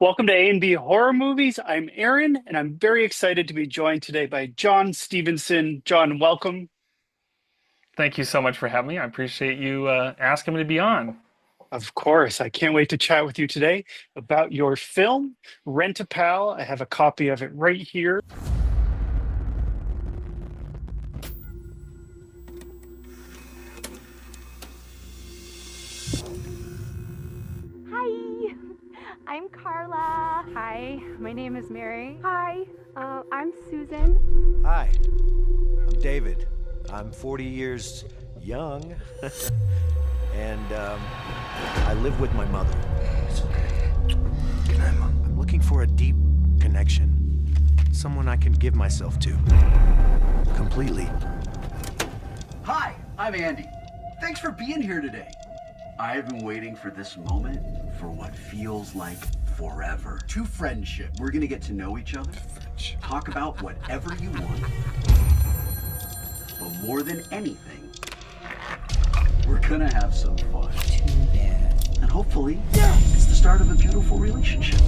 Welcome to A&B Horror Movies. I'm Aaron, and I'm very excited to be joined today by John Stevenson. John, welcome. Thank you so much for having me. I appreciate you asking me to be on. Of course, I can't wait to chat with you today about your film, Rent a Pal. I have a copy of it right here. Hi, I'm Carla. Hi, my name is Mary. Hi, I'm Susan. Hi, I'm David. I'm 40 years young, and I live with my mother. It's okay. Good night, Mom. I'm looking for a deep connection, someone I can give myself to completely. Hi, I'm Andy. Thanks for being here today. I've been waiting for this moment for what feels like forever. To friendship. We're gonna get to know each other, talk about whatever you want, but more than anything, we're gonna have some fun. Too bad. And hopefully, it's the start of a beautiful relationship.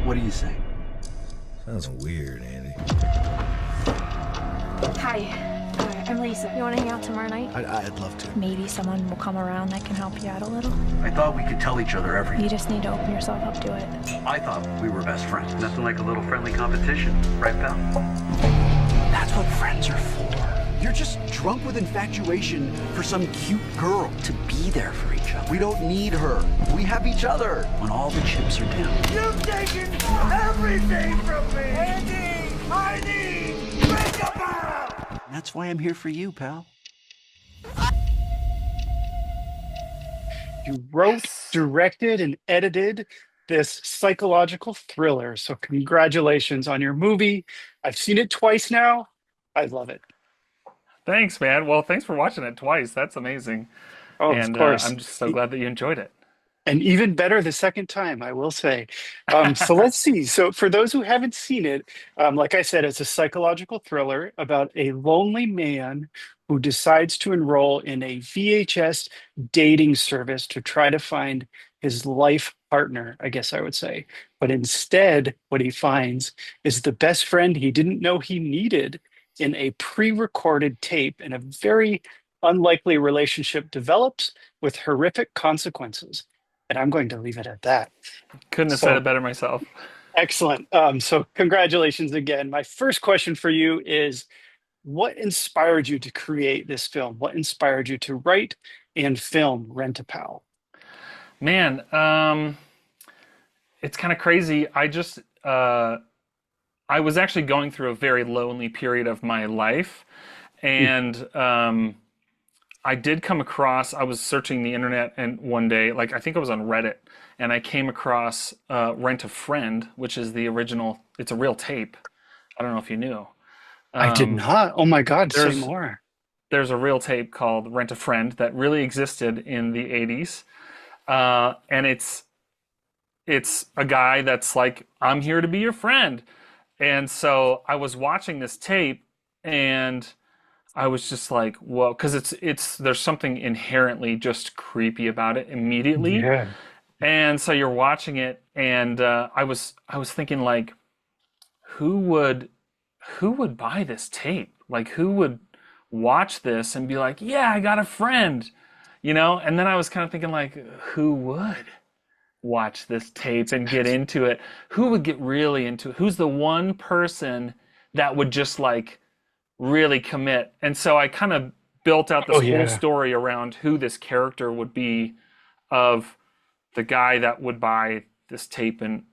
What do you say? Sounds weird, Andy. Hi, I'm Lisa. You want to hang out tomorrow night? I'd love to. Maybe someone will come around that can help you out a little. I thought we could tell each other everything. You just need to open yourself up to it. I thought we were best friends. Nothing like a little friendly competition, right, pal? That's what friends are for. You're just drunk with infatuation for some cute girl. To be there for each other. We don't need her. We have each other. When all the chips are down. You've taken everything from me! Andy, I need makeup! And that's why I'm here for you, pal. You wrote, directed, and edited this psychological thriller. So, congratulations on your movie. I've seen it twice now. I love it. Thanks, man. Well, thanks for watching it twice. That's amazing. Oh, of And course. I'm just so glad that you enjoyed it. And even better the second time, I will say. So let's see. So for those who haven't seen it, like I said, it's a psychological thriller about a lonely man who decides to enroll in a VHS dating service to try to find his life partner, I guess I would say. But instead, what he finds is the best friend he didn't know he needed in a pre-recorded tape, and a very unlikely relationship develops with horrific consequences. And I'm going to leave it at that. Couldn't have said So it better myself. excellent. So congratulations again. My first question for you is, what inspired you to create this film? What inspired you to write and film Rent a Pal? Man, it's kind of crazy. I was actually going through a very lonely period of my life, and I did come across, I was searching the internet and one day, like I think I was on Reddit, and I came across Rent a Friend, which is the original, it's a real tape. I don't know if you knew. I did not. Oh my God, say There's more. there's a real tape called Rent a Friend that really existed in the 80s. And it's a guy that's like, I'm here to be your friend. And so I was watching this tape and I was just like, whoa, because it's there's something inherently just creepy about it immediately. Yeah. And so you're watching it, and I was thinking like, who would who would buy this tape? Like, who would watch this and be like, yeah, I got a friend, you know? And then I was kind of thinking like, who would watch this tape and get into it? Who would get really into it? Who's the one person that would just like really commit? And so I kind of built out this Oh whole yeah. story around who this character would be, of the guy that would buy this tape and,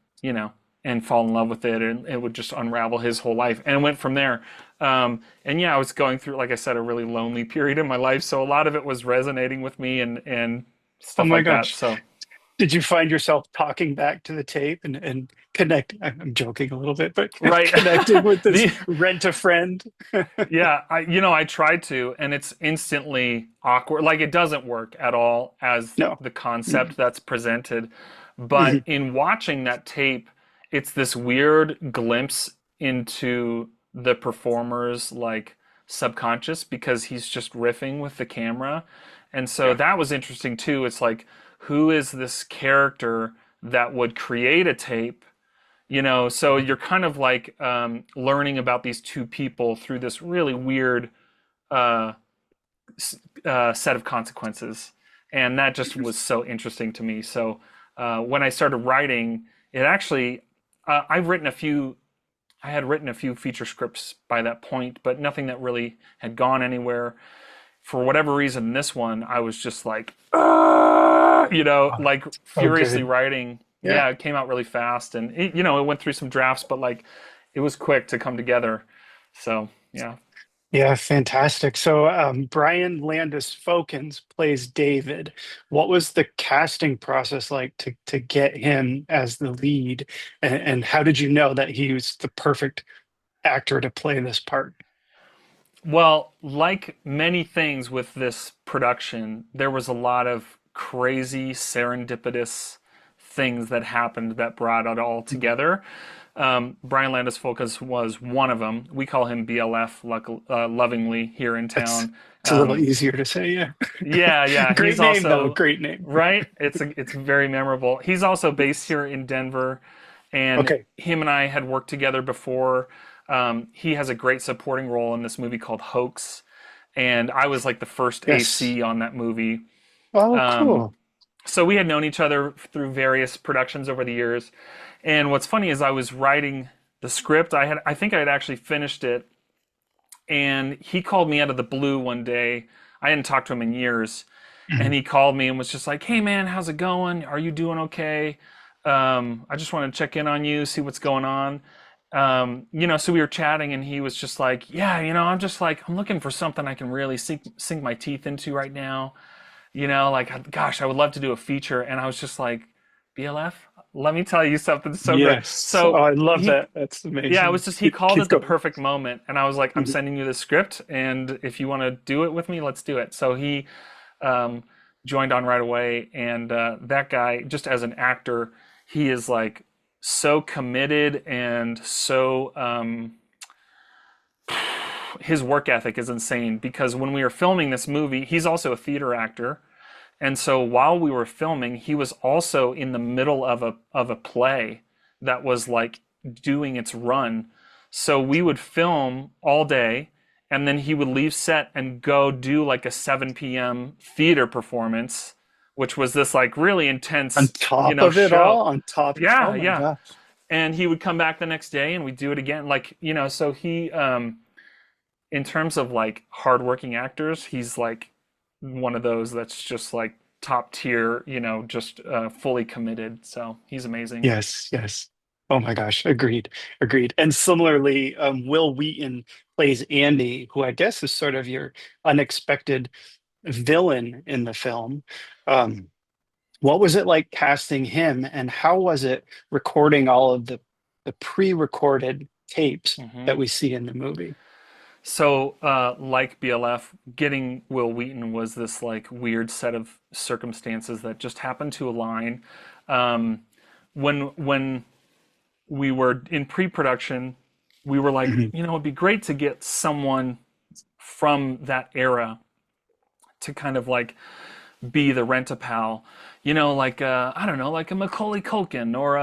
and fall in love with it, and it would just unravel his whole life. And it went from there. And yeah, I was going through, like I said, a really lonely period in my life. So a lot of it was resonating with me and Oh stuff my like that. gosh. So Did you find yourself talking back to the tape and connect? I'm joking a little bit, but right. connecting with this the rent a friend. Yeah, I tried to, and it's instantly awkward. Like, it doesn't work at all as No. the concept that's presented. But in watching that tape, it's this weird glimpse into the performer's like subconscious because he's just riffing with the camera. And so that was interesting too. It's like, who is this character that would create a tape? You know, so you're kind of like learning about these two people through this really weird set of consequences. And that just was so interesting to me. So when I started writing, it actually, I had written a few feature scripts by that point, but nothing that really had gone anywhere. For whatever reason, this one, I was just like, like furiously writing. Yeah, it came out really fast, and it went through some drafts, but like it was quick to come together. So yeah. Yeah, fantastic. So Brian Landis Folkins plays David. What was the casting process like to get him as the lead, and how did you know that he was the perfect actor to play this part? Well, like many things with this production, there was a lot of crazy serendipitous things that happened that brought it all together. Brian Landis Folkins was one of them. We call him BLF lovingly here in town. It's a little easier to say, yeah. Yeah. Great He's name, also, though. Great name. Right? It's very memorable. He's also based here in Denver, and him and I had worked together before. He has a great supporting role in this movie called Hoax, and I was like the first AC on that movie. Oh, cool. So we had known each other through various productions over the years. And what's funny is I was writing the script. I think I had actually finished it, and he called me out of the blue one day. I hadn't talked to him in years, and he called me and was just like, "Hey man, how's it going? Are you doing okay? I just want to check in on you, see what's going on." So we were chatting, and he was just like, "Yeah, I'm just like, I'm looking for something I can really sink my teeth into right now. Gosh, I would love to do a feature." And I was just like, "BLF, let me tell you something so great." So I love that. That's amazing. Yeah, it was just, he called it the perfect moment. And I was like, "I'm sending you the script, and if you want to do it with me, let's do it." So he joined on right away. And that guy, just as an actor, he is like so committed, and so his work ethic is insane, because when we were filming this movie, he's also a theater actor. And so while we were filming, he was also in the middle of a play that was like doing its run. So we would film all day, and then he would leave set and go do like a 7 p.m. theater performance, which was this like really intense, on top of it show. All on top. Yeah, oh my gosh. And he would come back the next day, and we'd do it again. Like, so he, in terms of like hardworking actors, he's like one of those that's just like top tier, just fully committed. So he's amazing. Yes. Oh my gosh, agreed. And similarly, Wil Wheaton plays Andy, who I guess is sort of your unexpected villain in the film. What was it like casting him, and how was it recording all of the pre-recorded tapes that we see in the movie? So, like BLF, getting Wil Wheaton was this like weird set of circumstances that just happened to align. When we were in pre-production, we were like, it'd be great to get someone from that era to kind of like be the rent-a-pal, like I don't know, like a Macaulay Culkin, or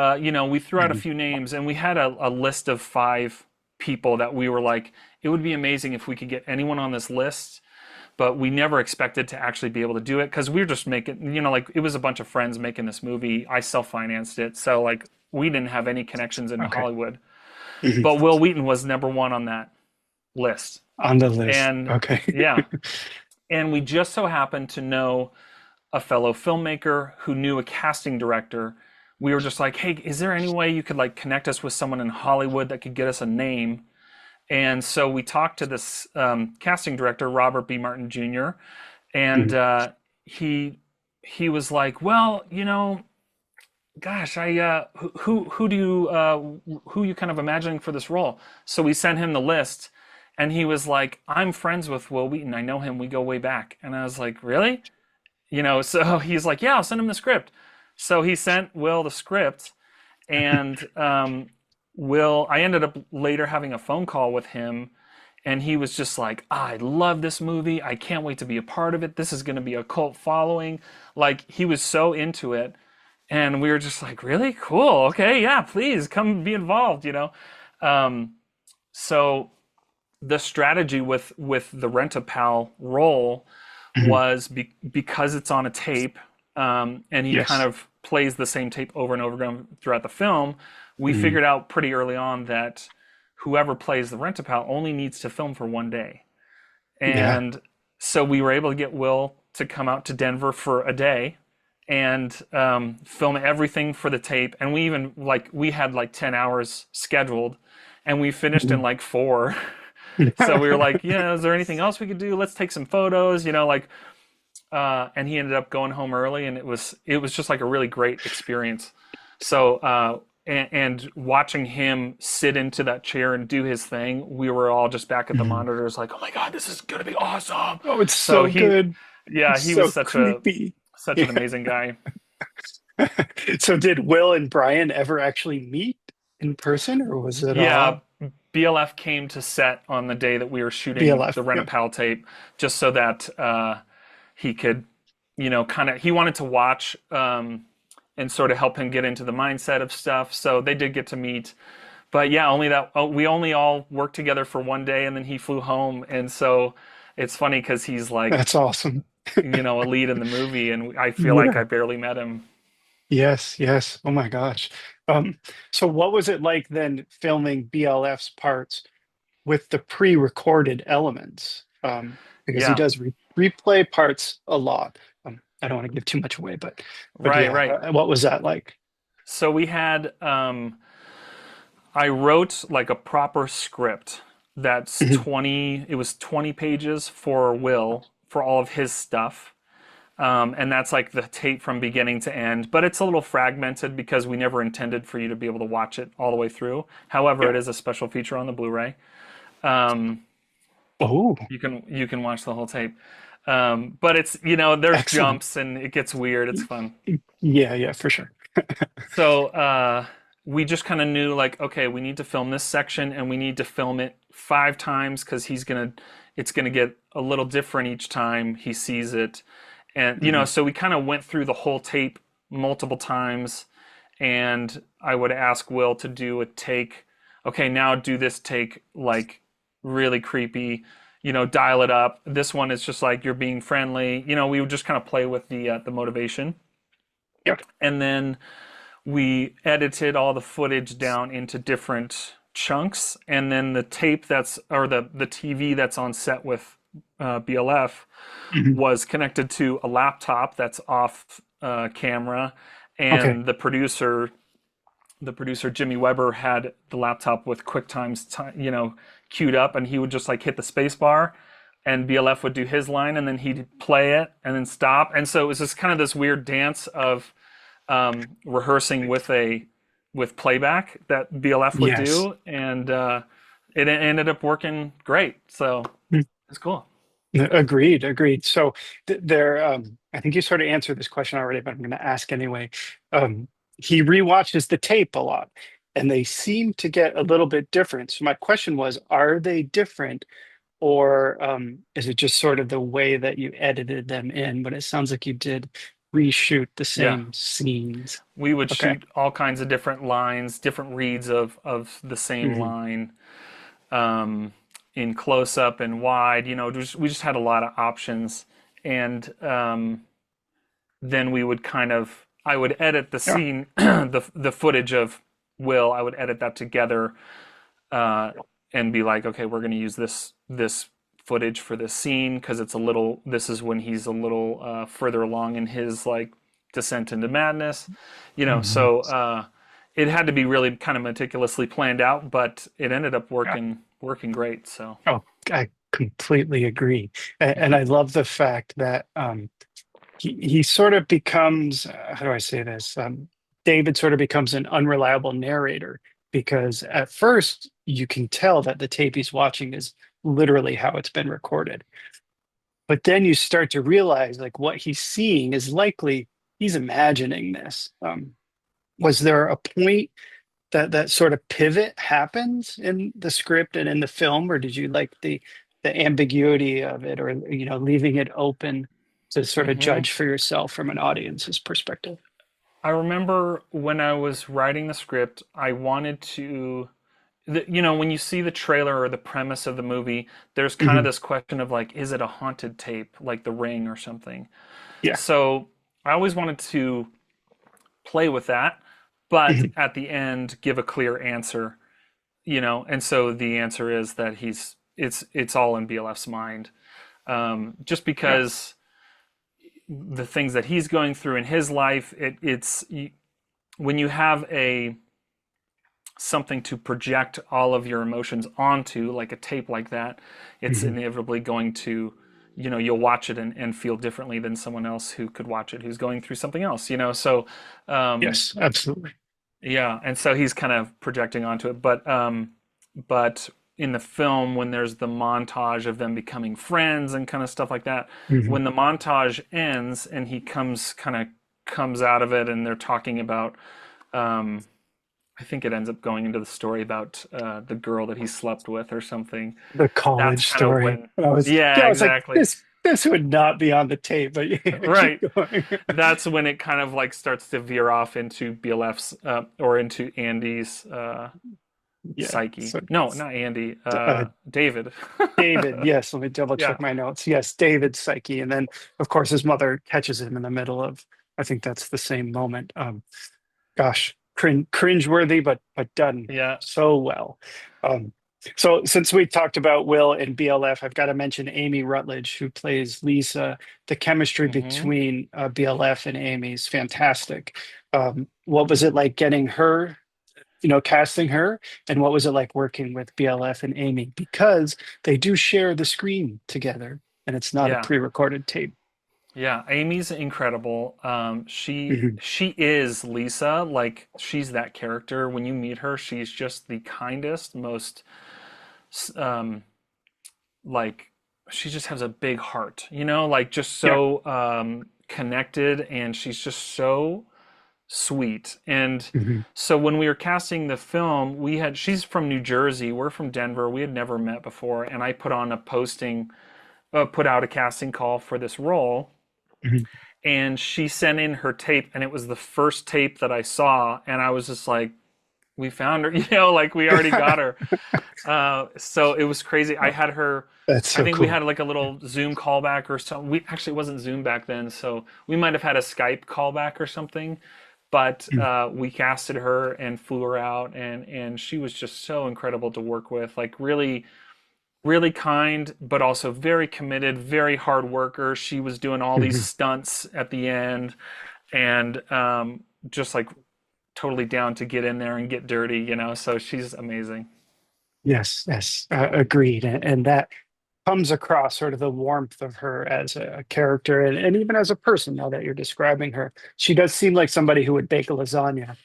we threw out a few names, and we had a list of 5 people that we were like, it would be amazing if we could get anyone on this list, but we never expected to actually be able to do it, because we were just making, it was a bunch of friends making this movie. I self-financed it, so like we didn't have any connections in Hollywood. But Wil Wheaton was number 1 on that list. On the list. And yeah. And we just so happened to know a fellow filmmaker who knew a casting director. We were just like, "Hey, is there any way you could like connect us with someone in Hollywood that could get us a name?" And so we talked to this casting director, Robert B. Martin Jr., and he was like, "Well, gosh, who you kind of imagining for this role?" So we sent him the list, and he was like, "I'm friends with Wil Wheaton. I know him. We go way back." And I was like, "Really?" So he's like, "Yeah, I'll send him the script." So he sent Wil the script, and Wil, I ended up later having a phone call with him, and he was just like, I love this movie. I can't wait to be a part of it. This is going to be a cult following. Like, he was so into it. And we were just like, really? Cool. Okay. Yeah, please come be involved, you know? So the strategy with the Rent-A-Pal role was because it's on a tape, and he Yes. kind of plays the same tape over and over again throughout the film. We figured out pretty early on that whoever plays the Rent-A-Pal only needs to film for one day. And so we were able to get Wil to come out to Denver for a day and film everything for the tape. And we even we had like 10 hours scheduled, and we finished in like 4. So we were like, yeah, is there anything else we could do? Let's take some photos, you know, like, and he ended up going home early, and it was just like a really great experience. So, and watching him sit into that chair and do his thing, we were all just back at the monitors like, oh my God, this is going to be awesome. Oh, it's so good. Yeah, It's he so was such creepy. an amazing guy. So did Wil and Brian ever actually meet in person, or was it Yeah, all BLF came to set on the day that we were shooting BLF? the Rent-A-Pal tape, just so that he could, you know, he wanted to watch and sort of help him get into the mindset of stuff. So they did get to meet. But yeah, we only all worked together for one day, and then he flew home. And so it's funny because he's like, That's awesome. you know, a lead in the movie, and I feel like I barely met him. Yes, yes. Oh my gosh. So what was it like then filming BLF's parts with the pre-recorded elements? Because he Yeah, does replay parts a lot. I don't want to give too much away, but right, yeah, right. what was that like? So we had, I wrote like a proper script that's 20, it was 20 pages for Wil for all of his stuff. And that's like the tape from beginning to end, but it's a little fragmented because we never intended for you to be able to watch it all the way through. However, it is a special feature on the Blu-ray. Oh, You can watch the whole tape. But it's, you know, there's excellent. jumps and it gets weird. It's fun. Yeah, for sure. So we just kind of knew like, okay, we need to film this section and we need to film it 5 times because it's gonna get a little different each time he sees it. And, you know, so we kind of went through the whole tape multiple times, and I would ask Wil to do a take. Okay, now do this take like really creepy, you know, dial it up. This one is just like you're being friendly. You know, we would just kind of play with the motivation. Yep. And then we edited all the footage down into different chunks, and then the tape the TV that's on set with BLF was connected to a laptop that's off camera, and the producer Jimmy Weber had the laptop with QuickTime's you know, queued up, and he would just like hit the space bar, and BLF would do his line, and then he'd play it and then stop. And so it was just kind of this weird dance of rehearsing with playback that BLF would do, and it ended up working great. So it's cool. Agreed. So there, I think you sort of answered this question already, but I'm going to ask anyway. He rewatches the tape a lot, and they seem to get a little bit different. So my question was, are they different, or is it just sort of the way that you edited them in? But it sounds like you did reshoot the same scenes. We would shoot all kinds of different lines, different reads of the same line. In close up and wide, you know, we just had a lot of options, and then we would I would edit the scene, the footage of Wil. I would edit that together, and be like, okay, we're going to use this footage for this scene because this is when he's a little further along in his like descent into madness, you know. So it had to be really kind of meticulously planned out, but it ended up working great. So I completely agree, and I love the fact that he sort of becomes, how do I say this? David sort of becomes an unreliable narrator, because at first you can tell that the tape he's watching is literally how it's been recorded, but then you start to realize like what he's seeing is likely he's imagining this. Was there a point that sort of pivot happens in the script and in the film, or did you like the ambiguity of it, or leaving it open to sort of Hmm. judge for yourself from an audience's perspective? I remember when I was writing the script, I wanted to, when you see the trailer or the premise of the movie, there's kind of Hmm. this question of like, is it a haunted tape, like The Ring or something? Yeah. So I always wanted to play with that, but Hmm. at the end give a clear answer, And so the answer is that it's all in BLF's mind, just Yeah. because the things that he's going through in his life, when you have a something to project all of your emotions onto, like a tape like that, it's Hmm. inevitably going to, you'll watch it and feel differently than someone else who could watch it who's going through something else. So Yes, absolutely. yeah, and so he's kind of projecting onto it, but in the film, when there's the montage of them becoming friends and kind of stuff like that, Hmm. when the montage ends and he comes out of it, and they're talking about, um, I think it ends up going into the story about the girl that he slept with or something. The That's college kind of story. when, Yeah, yeah, I was like, exactly, this would not be on the tape, but yeah, keep right. going. That's when it kind of like starts to veer off into BLF's or into Andy's Yeah. psyche. So No, not Andy. uh, David. David, yes, let me double Yeah. check my notes. Yes, David's psyche. And then, of course, his mother catches him in the middle of, I think that's the same moment. Gosh, cringeworthy, but done Yeah. so well. Um, so since we talked about Will and BLF, I've got to mention Amy Rutledge, who plays Lisa. The chemistry Hmm. between BLF and Amy is fantastic. What was it like getting her, casting her, and what was it like working with BLF and Amy? Because they do share the screen together, and it's not a Yeah. pre-recorded tape. Yeah. Amy's incredible. She Mhm. she is Lisa. Like, she's that character. When you meet her, she's just the kindest, most um like, she just has a big heart, like, just Yeah. so connected, and she's just so sweet. And Mhm. so when we were casting the film, she's from New Jersey, we're from Denver, we had never met before, and I put out a casting call for this role, Mhm. and she sent in her tape, and it was the first tape that I saw, and I was just like, we found her, like, we already got her. So it was crazy. I had her. That's I so think we cool. had like a little Zoom callback or something. We actually, it wasn't Zoom back then, so we might have had a Skype callback or something. But we casted her and flew her out, and she was just so incredible to work with. Like, really, really kind, but also very committed, very hard worker. She was doing all these Mhm. stunts at the end, and just like totally down to get in there and get dirty. So she's amazing. Yes, yes, agreed. And that comes across sort of the warmth of her as a character and even as a person, now that you're describing her. She does seem like somebody who would bake a lasagna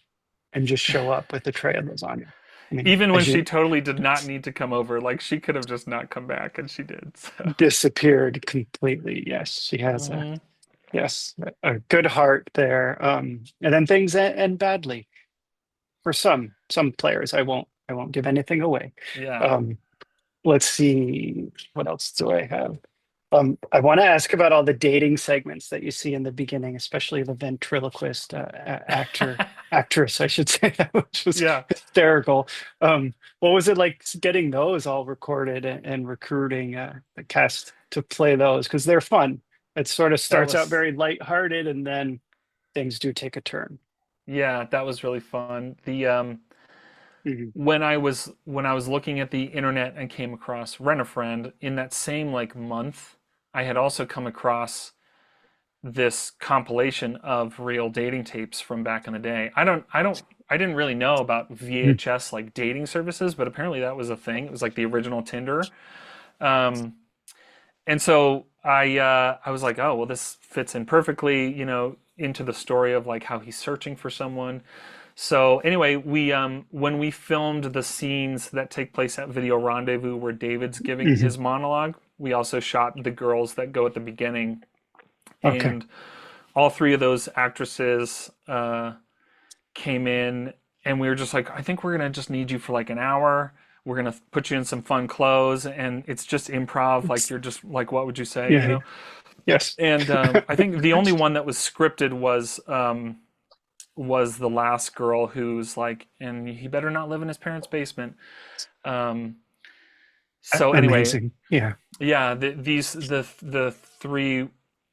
and just show up with a tray of lasagna. I mean, Even when as she you totally did not need to come over, like, she could have just not come back, and she did. So. disappeared completely. Yes, she has a Hmm. yes, a good heart there. And then things end badly for some players. I won't give anything away. Yeah. Um, let's see, what else do I have? I want to ask about all the dating segments that you see in the beginning, especially the ventriloquist actress, I should say, which was Yeah. hysterical. What was it like getting those all recorded and recruiting the cast to play those? Because they're fun. It sort of That starts out was very lighthearted, and then things do take a turn. yeah, that was really fun. The Mhm. when I was looking at the internet and came across Rent a Friend in that same like month, I had also come across this compilation of real dating tapes from back in the day. I didn't really know about VHS like dating services, but apparently that was a thing. It was like the original Tinder. Um, and so I was like, oh well, this fits in perfectly, into the story of like how he's searching for someone. So anyway, we when we filmed the scenes that take place at Video Rendezvous where David's giving Mhm. his monologue, we also shot the girls that go at the beginning, Okay. and all three of those actresses came in and we were just like, I think we're gonna just need you for like an hour. We're gonna put you in some fun clothes, and it's just improv. Like you're just like, what would you say? You Yeah. know? Yes. And I think the only one that was scripted was the last girl who's like, and he better not live in his parents' basement. Um, so anyway, Amazing. Yeah. yeah, the three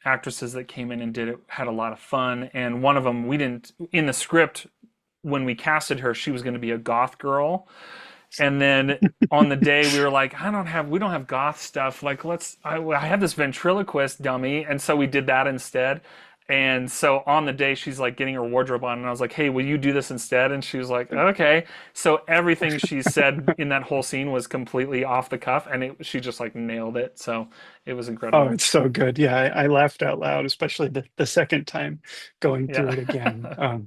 actresses that came in and did it had a lot of fun, and one of them we didn't in the script when we casted her, she was going to be a goth girl, and then on the day we were like, we don't have goth stuff. Like I have this ventriloquist dummy, and so we did that instead. And so on the day she's like getting her wardrobe on, and I was like, hey, will you do this instead? And she was like, okay. So everything she said in that whole scene was completely off the cuff, and she just like nailed it. So it was incredible. Oh, it's so good. Yeah, I laughed out loud, especially the second time going through it again. Yeah.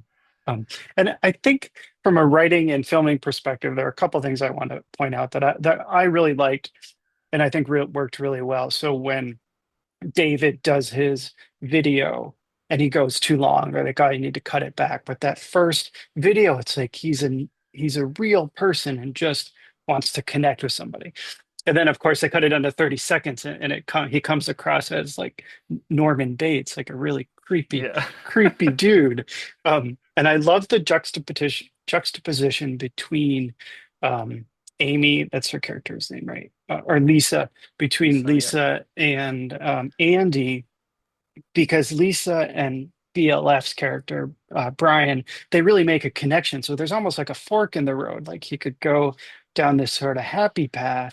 And I think from a writing and filming perspective, there are a couple things I want to point out that I really liked, and I think worked really well. So when David does his video and he goes too long, or like, oh, you need to cut it back. But that first video, it's like he's a real person and just wants to connect with somebody. And then, of course, they cut it under 30 seconds, and he comes across as like Norman Bates, like a really creepy, Yeah. creepy dude. And I love the juxtaposition between Amy, that's her character's name, right? Or Lisa, between So, yeah. Lisa and Andy, because Lisa and BLF's character, Brian, they really make a connection. So there's almost like a fork in the road. Like he could go down this sort of happy path,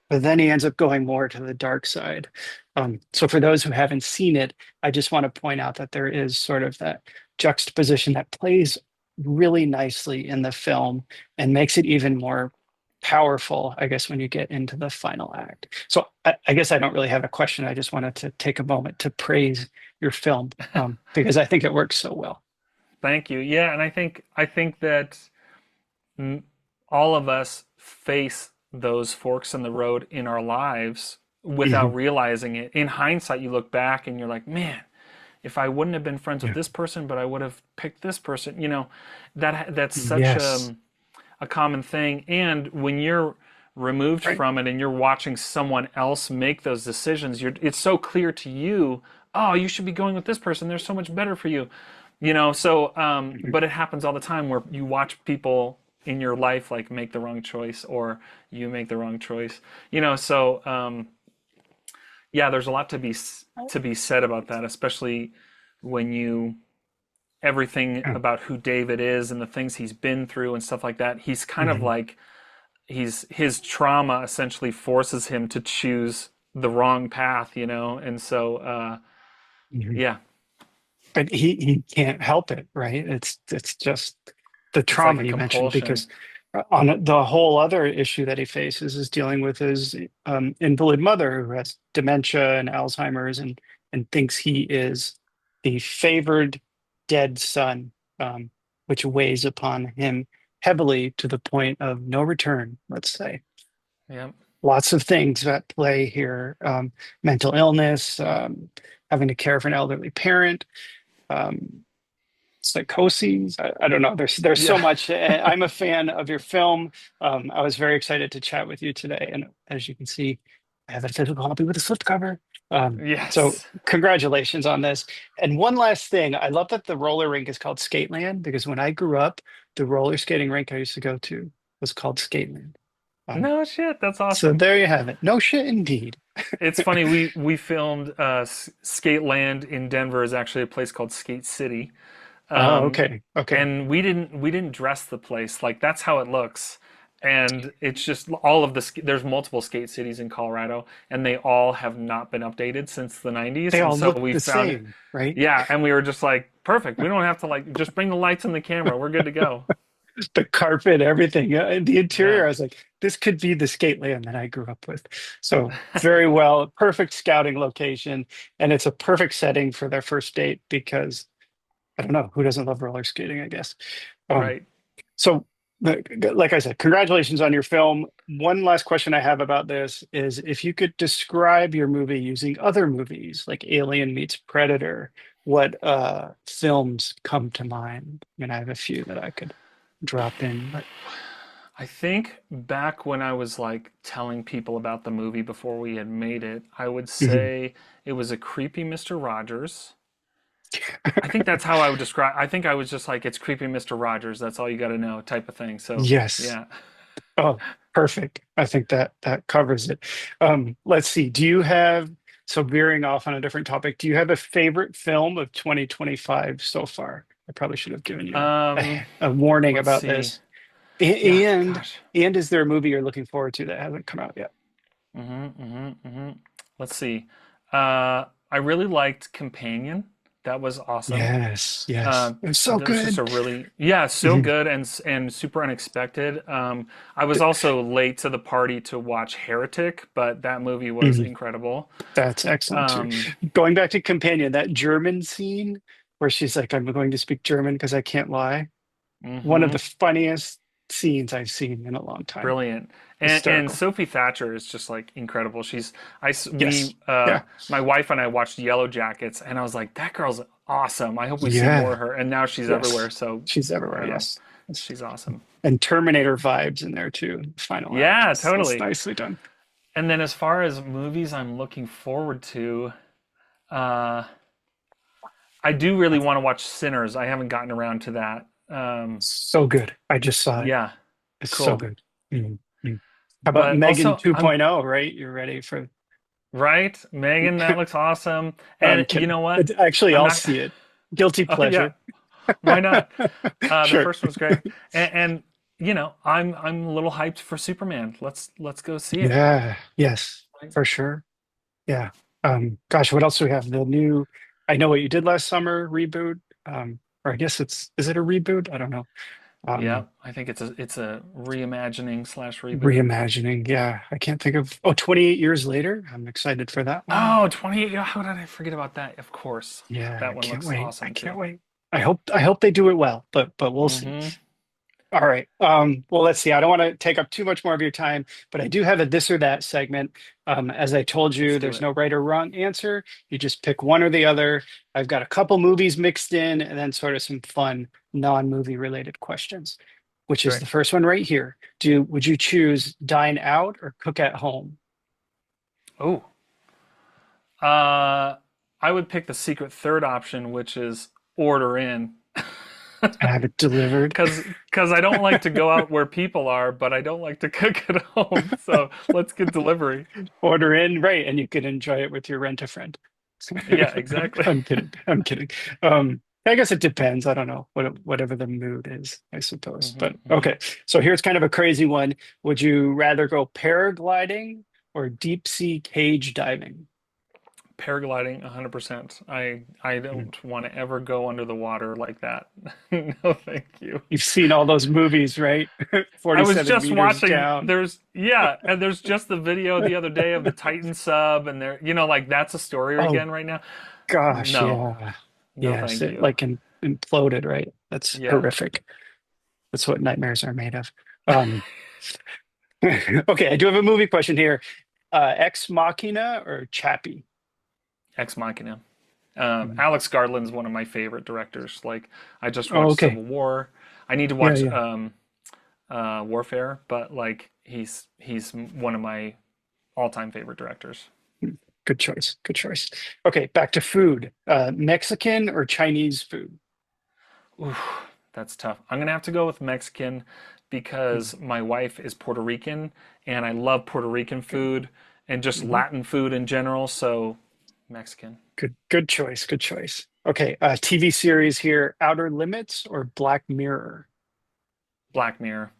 but then he ends up going more to the dark side. So for those who haven't seen it, I just want to point out that there is sort of that juxtaposition that plays really nicely in the film and makes it even more powerful, I guess, when you get into the final act. So I guess I don't really have a question. I just wanted to take a moment to praise your film because I think it works so well. Thank you. Yeah, and I think that all of us face those forks in the road in our lives without realizing it. In hindsight, you look back and you're like, man, if I wouldn't have been friends with this person, but I would have picked this person, that's such a common thing. And when you're removed from it and you're watching someone else make those decisions, it's so clear to you, oh, you should be going with this person. They're so much better for you. But it happens all the time where you watch people in your life like make the wrong choice, or you make the wrong choice. There's a lot to be said about that, especially when everything about who David is and the things he's been through and stuff like that. He's kind of like his trauma essentially forces him to choose the wrong path, and so But he can't help it, right? It's just the trauma like you mentioned, compulsion. because on the whole other issue that he faces is dealing with his invalid mother who has dementia and Alzheimer's and thinks he is the favored dead son, which weighs upon him heavily to the point of no return, let's say. Yeah. Lots of things at play here. Mental illness, having to care for an elderly parent, psychoses. I don't know. There's so much. I'm a fan of your film. I was very excited to chat with you today. And as you can see, I have a physical copy with a slipcover. Yes. So congratulations on this. And one last thing, I love that the roller rink is called Skateland, because when I grew up, the roller skating rink I used to go to was called Skateland. No shit, that's So awesome. there you have it. No shit indeed. It's funny, we filmed Skateland in Denver is actually a place called Skate City. Okay. And we didn't dress the place. Like that's how it looks. And it's just all of there's multiple skate cities in Colorado, and they all have not been updated since the 90s. They all and so look we the found same, right? Yeah, and we were just like, perfect. We don't have to just bring the lights and the camera. We're good to go. The carpet, everything, the interior. Yeah. I was like, this could be the Skateland that I grew up with. So very well, perfect scouting location, and it's a perfect setting for their first date because I don't know who doesn't love roller skating, I guess. Right. So, like I said, congratulations on your film. One last question I have about this is if you could describe your movie using other movies like Alien meets Predator, what films come to mind? I mean, I have a few that I could. drop in. But I think back when I was like telling people about the movie before we had made it, I would Mhm. say it was a creepy Mr. Rogers. I think that's how I would describe. I think I was just like, it's creepy Mr. Rogers. That's all you got to know, type of thing. So Yes. yeah. Oh, perfect. I think that covers it. Let's see. Do you have, so veering off on a different topic, do you have a favorite film of 2025 so far? I probably should have given you Um, a warning let's about see. this. Yeah, And gosh. and is there a movie you're looking forward to that hasn't come out yet? Let's see. I really liked Companion. That was awesome. Yes, yes. Uh, It was so that was just good. a really, yeah, so Mhm. good and super unexpected. I was also late to the party to watch Heretic, but that movie was Mhm. incredible. That's excellent too. Um, Going back to Companion, that German scene where she's like, I'm going to speak German because I can't lie. One of the mhm. funniest scenes I've seen in a long time. Brilliant. And Hysterical. Sophie Thatcher is just like incredible. Yes. Yeah. My wife and I watched Yellow Jackets, and I was like, that girl's awesome. I hope we see more Yeah. of her. And now she's everywhere. Yes. So She's I everywhere. don't know. Yes. Yes. She's awesome. And Terminator vibes in there too. The final act. Yeah, It's totally. nicely done. And then as far as movies I'm looking forward to, uh, I do really want to watch Sinners. I haven't gotten around to that. So good. I just saw it. Yeah, It's so cool. good. Mhm. How about But Megan also, 2.0, right? You're ready for right, Megan, that looks awesome. I'm And you kidding. know what? Actually, I'm I'll not. see it. Guilty Oh yeah, pleasure. why not? The Sure. first one's great, and I'm a little hyped for Superman. Let's go see it. Yeah. Yes, Right? for sure. Yeah. Gosh, what else do we have? The new I Know What You Did Last Summer reboot. Or I guess is it a reboot? I don't know. Yeah, Um, I think it's a reimagining slash reboot. Reimagining. Yeah. I can't think of 28 years later. I'm excited for that one. Oh, 28. How did I forget about that? Of course. Yeah, That I one can't looks wait. I awesome can't too. wait. I hope they do it well, but we'll see. Hmm. All right. Well, let's see. I don't want to take up too much more of your time, but I do have a this or that segment. As I told Let's you, do there's it. no right or wrong answer. You just pick one or the other. I've got a couple movies mixed in and then sort of some fun non-movie related questions, which is Great. the first one right here. Would you choose dine out or cook at home? Oh, uh, I would pick the secret third option, which is order in. Have it delivered. Because I don't like to go out where people are, but I don't like to cook at home. So let's get delivery. Order in, right, and you can enjoy it with your rent-a-friend. Yeah, exactly. I'm kidding. I'm kidding. I guess it depends. I don't know. Whatever the mood is, I suppose. Hmm. But okay. So here's kind of a crazy one. Would you rather go paragliding or deep sea cage diving? Paragliding, 100%. I Mhm. don't want to ever go under the water like that. No, thank you. You've seen all those movies, right? I was 47 just meters watching, down. and there's just the video the other day of the Titan sub, and like that's a story Oh again right now. gosh, No, yeah. no, Yes, thank it you. like imploded, right? That's Yeah. horrific. That's what nightmares are made of. Um, okay, I do have a movie question here. Ex Machina or Chappie? Ex Machina. Mhm. Alex Garland's one of my favorite directors. Like, I just Oh, watched okay. Civil War. I need to Yeah, watch yeah. Warfare, but like he's one of my all-time favorite directors. Good choice. Good choice. Okay, back to food. Mexican or Chinese food? Oof, that's tough. I'm gonna have to go with Mexican because my wife is Puerto Rican and I love Puerto Rican food and just Mhm. Latin food in general. So Mexican. Good choice. Good choice. Okay, TV series here. Outer Limits or Black Mirror? Black Mirror.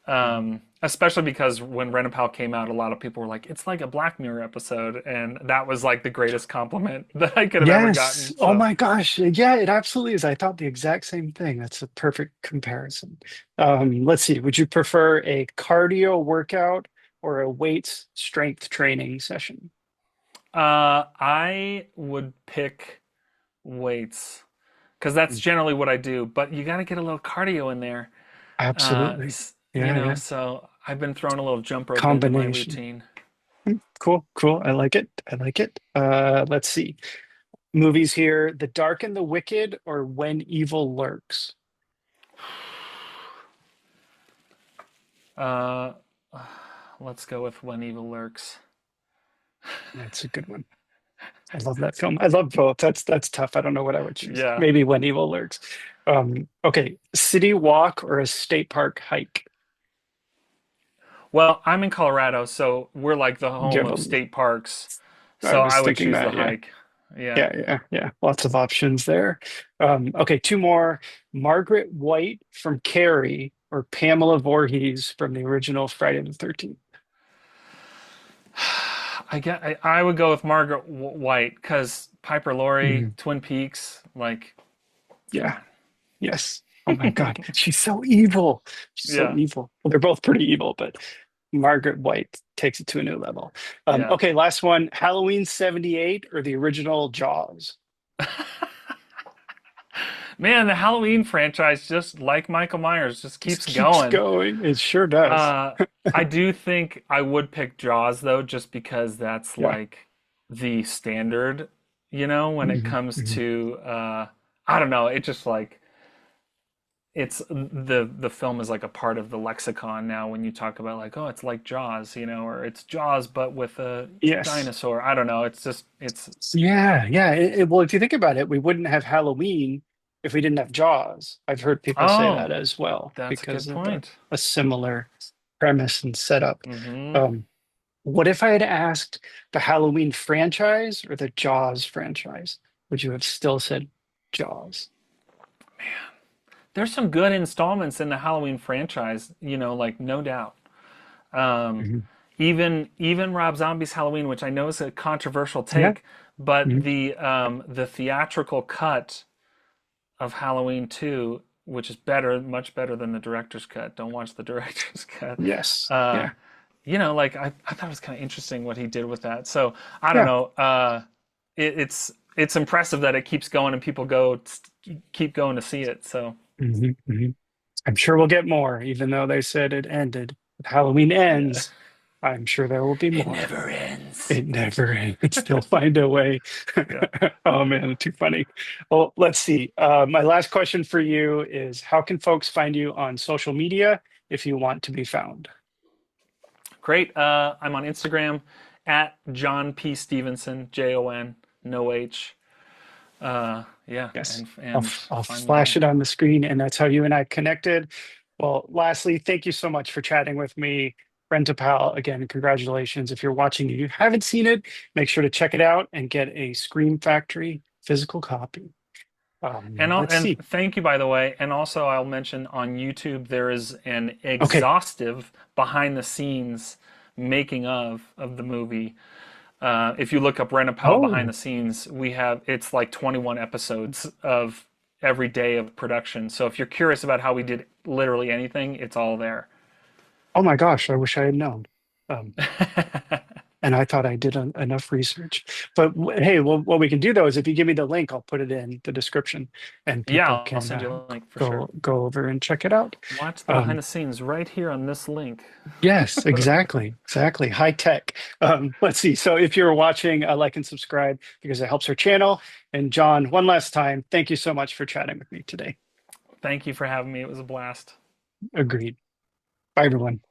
Mhm. Especially because when Ren and Pal came out, a lot of people were like, "It's like a Black Mirror episode," and that was like the greatest compliment that I could have ever Yes. gotten. Oh So my gosh. Yeah, it absolutely is. I thought the exact same thing. That's a perfect comparison. Let's see. Would you prefer a cardio workout or a weights strength training session? I would pick weights because that's Mm. generally what I do. But you got to get a little cardio in there. Absolutely. Yeah, yeah. So I've been throwing a little jump rope into my Combination. routine. Cool, cool. I like it. I like it. Let's see. Movies here. The Dark and the Wicked or When Evil Lurks? Uh, let's go with When Evil Lurks. That's a good one. I love that film. I love both. That's tough. I don't know what I would choose. Yeah. Maybe When Evil Lurks. Okay, city walk or a state park hike? Well, I'm in Colorado, so we're like the home Give of 'em- state parks. I So was I would thinking choose the that, yeah. hike. Yeah. Yeah. Lots of options there. Okay, two more. Margaret White from Carrie or Pamela Voorhees from the original Friday the 13th? I would go with Margaret White because Piper Laurie, Mhm. Twin Peaks, like, come Yeah. Yes. Oh my God. She's so evil. She's so Yeah. evil. Well, they're both pretty evil, but Margaret White takes it to a new level. Yeah. Okay, last one. Halloween 78 or the original Jaws? Man, the Halloween franchise, just like Michael Myers, just keeps Keeps going. going. It sure does. I do think I would pick Jaws though, just because that's Yeah. like the standard, when it Mhm, comes mhm. to I don't know, it just like it's the film is like a part of the lexicon now when you talk about like, oh, it's like Jaws, or it's Jaws but with a Yes. dinosaur. I don't know. It's Yeah. Well, if you think about it, we wouldn't have Halloween if we didn't have Jaws. I've heard people say oh, that as well that's a because good of point. a similar premise and setup. Hmm. Um, what if I had asked the Halloween franchise or the Jaws franchise? Would you have still said Jaws? There's some good installments in the Halloween franchise, like no doubt. Um, Mhm. even Rob Zombie's Halloween, which I know is a controversial Yeah. take, but Mhm. the theatrical cut of Halloween 2, which is better, much better than the director's cut. Don't watch the director's cut. Yes. Uh, Yeah. like I thought it was kind of interesting what he did with that. So I don't Yeah. know. It's impressive that it keeps going and people keep going to see it. So Mhm. I'm sure we'll get more, even though they said it ended. If Halloween yeah, ends, I'm sure there will be it more. never ends. It never ends. They'll find a way. Yeah. Oh man, too funny. Well, let's see. My last question for you is how can folks find you on social media if you want to be found? Great. I'm on Instagram at John P. Stevenson, Jon, no H. Yeah, Yes, and I'll find me flash there. it on the screen, and that's how you and I connected. Well, lastly, thank you so much for chatting with me. Friend to pal, again, congratulations. If you're watching and you haven't seen it, make sure to check it out and get a Scream Factory physical copy. Let's And see. thank you, by the way. And also, I'll mention on YouTube there is an Okay. exhaustive behind the scenes making of the movie. If you look up Rent a Pal behind Oh, the scenes, it's like 21 episodes of every day of production. So if you're curious about how we did literally anything, it's all there. oh my gosh, I wish I had known. Um, and I thought I did enough research. But hey, well, what we can do though is if you give me the link, I'll put it in the description, and people Yeah, I'll can send you a link for sure. go over and check it out. Watch the behind Um, the scenes right here on this link. yes, exactly. High tech. Let's see. So if you're watching, like and subscribe because it helps our channel. And John, one last time, thank you so much for chatting with me today. Thank you for having me. It was a blast. Agreed. Bye, everyone.